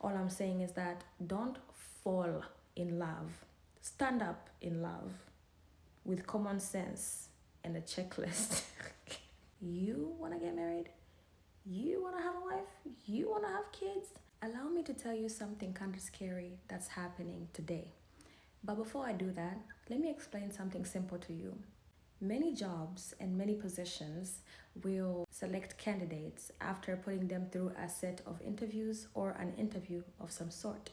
All I'm saying is that don't fall in love. Stand up in love with common sense and a checklist. You want to get married? You want to have a wife? You want to have kids? Allow me to tell you something kind of scary that's happening today. But before I do that, let me explain something simple to you. Many jobs and many positions will select candidates after putting them through a set of interviews or an interview of some sort.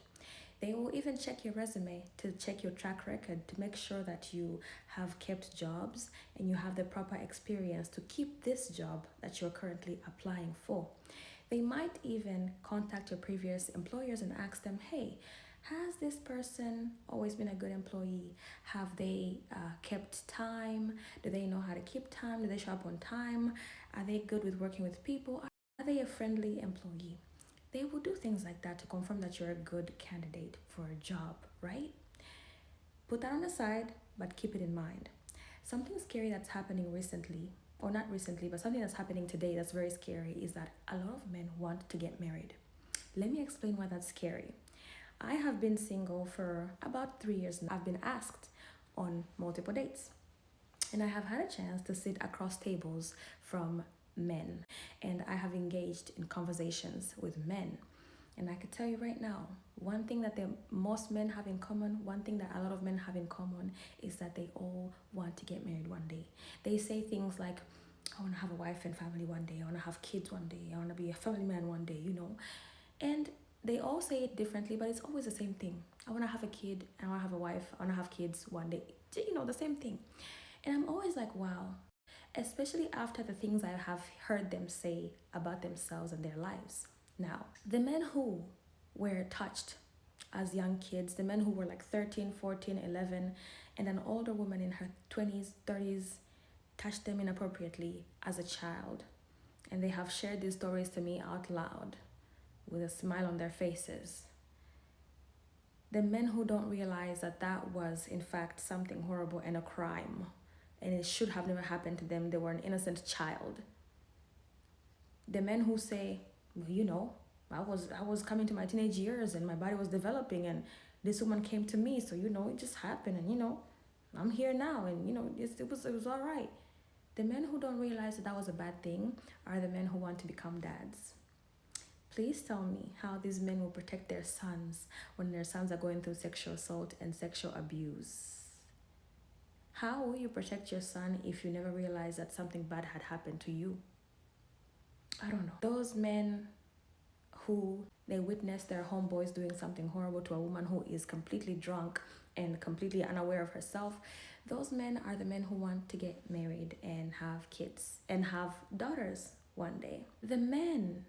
They will even check your resume to check your track record to make sure that you have kept jobs and you have the proper experience to keep this job that you're currently applying for. They might even contact your previous employers and ask them, hey, has this person always been a good employee? Have they kept time? Do they know how to keep time? Do they show up on time? Are they good with working with people? Are they a friendly employee? They will do things like that to confirm that you're a good candidate for a job, right? Put that on the side, but keep it in mind. Something scary that's happening recently, or not recently, but something that's happening today that's very scary is that a lot of men want to get married. Let me explain why that's scary. I have been single for about 3 years now. I've been asked on multiple dates, and I have had a chance to sit across tables from men, and I have engaged in conversations with men. And I could tell you right now, one thing that most men have in common, one thing that a lot of men have in common is that they all want to get married one day. They say things like, I want to have a wife and family one day. I want to have kids one day. I want to be a family man one day, And they all say it differently, but it's always the same thing. I want to have a kid. I want to have a wife. I want to have kids one day. The same thing. And I'm always like, wow, especially after the things I have heard them say about themselves and their lives. Now, the men who were touched as young kids, the men who were like 13, 14, 11, and an older woman in her 20s, 30s touched them inappropriately as a child. And they have shared these stories to me out loud with a smile on their faces. The men who don't realize that that was in fact something horrible and a crime, and it should have never happened to them. They were an innocent child. The men who say, well, I was coming to my teenage years and my body was developing and this woman came to me, so it just happened, and I'm here now, and it was all right. The men who don't realize that was a bad thing are the men who want to become dads. Please tell me how these men will protect their sons when their sons are going through sexual assault and sexual abuse. How will you protect your son if you never realize that something bad had happened to you? I don't know. Those men who they witness their homeboys doing something horrible to a woman who is completely drunk and completely unaware of herself, those men are the men who want to get married and have kids and have daughters one day. The men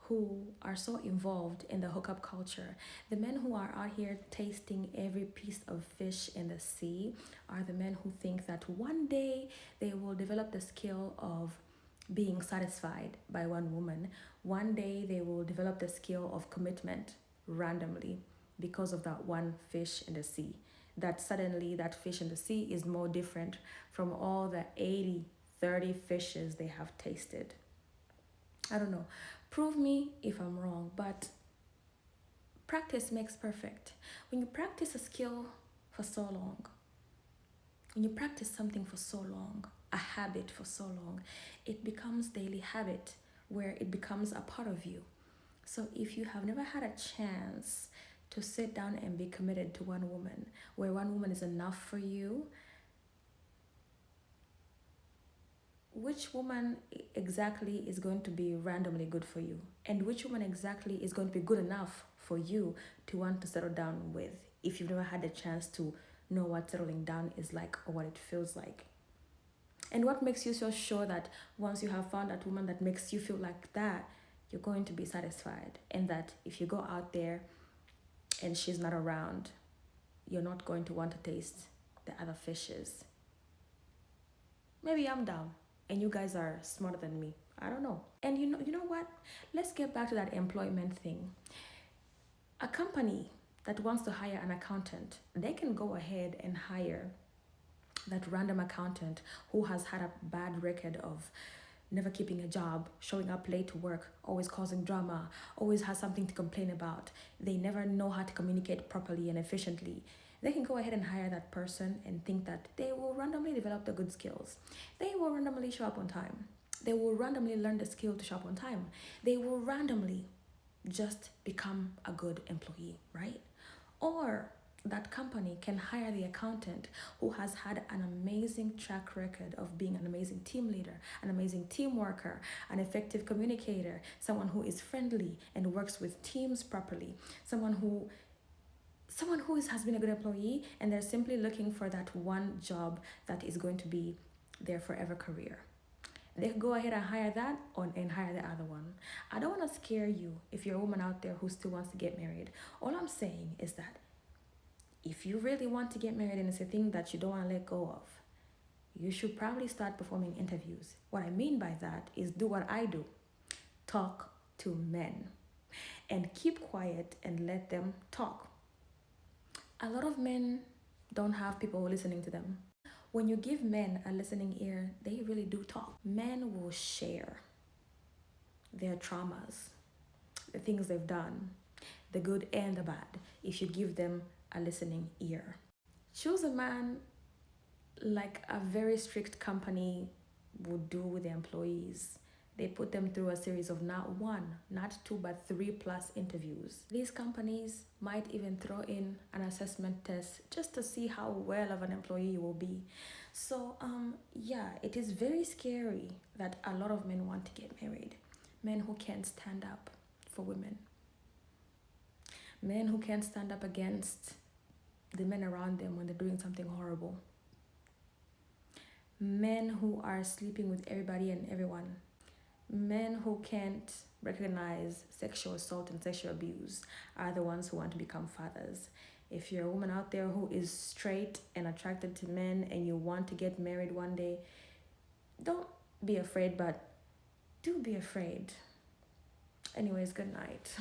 who are so involved in the hookup culture, the men who are out here tasting every piece of fish in the sea, are the men who think that one day they will develop the skill of being satisfied by one woman. One day they will develop the skill of commitment randomly because of that one fish in the sea. That suddenly that fish in the sea is more different from all the 30 fishes they have tasted. I don't know. Prove me if I'm wrong, but practice makes perfect. When you practice a skill for so long, when you practice something for so long, a habit for so long, it becomes daily habit where it becomes a part of you. So if you have never had a chance to sit down and be committed to one woman, where one woman is enough for you, which woman exactly is going to be randomly good for you? And which woman exactly is going to be good enough for you to want to settle down with if you've never had a chance to know what settling down is like or what it feels like? And what makes you so sure that once you have found that woman that makes you feel like that, you're going to be satisfied? And that if you go out there and she's not around, you're not going to want to taste the other fishes? Maybe I'm down and you guys are smarter than me. I don't know. And you know what? Let's get back to that employment thing. A company that wants to hire an accountant, they can go ahead and hire that random accountant who has had a bad record of never keeping a job, showing up late to work, always causing drama, always has something to complain about. They never know how to communicate properly and efficiently. They can go ahead and hire that person and think that they will randomly develop the good skills. They will randomly show up on time. They will randomly learn the skill to show up on time. They will randomly just become a good employee, right? Or that company can hire the accountant who has had an amazing track record of being an amazing team leader, an amazing team worker, an effective communicator, someone who is friendly and works with teams properly, has been a good employee, and they're simply looking for that one job that is going to be their forever career. They go ahead and hire that and hire the other one. I don't want to scare you if you're a woman out there who still wants to get married. All I'm saying is that if you really want to get married and it's a thing that you don't want to let go of, you should probably start performing interviews. What I mean by that is do what I do. Talk to men. And keep quiet and let them talk. A lot of men don't have people listening to them. When you give men a listening ear, they really do talk. Men will share their traumas, the things they've done, the good and the bad, if you give them a listening ear. Choose a man like a very strict company would do with their employees. They put them through a series of not one, not two, but 3+ interviews. These companies might even throw in an assessment test just to see how well of an employee you will be. So, it is very scary that a lot of men want to get married. Men who can't stand up for women. Men who can't stand up against the men around them when they're doing something horrible. Men who are sleeping with everybody and everyone. Men who can't recognize sexual assault and sexual abuse are the ones who want to become fathers. If you're a woman out there who is straight and attracted to men and you want to get married one day, don't be afraid, but do be afraid. Anyways, good night.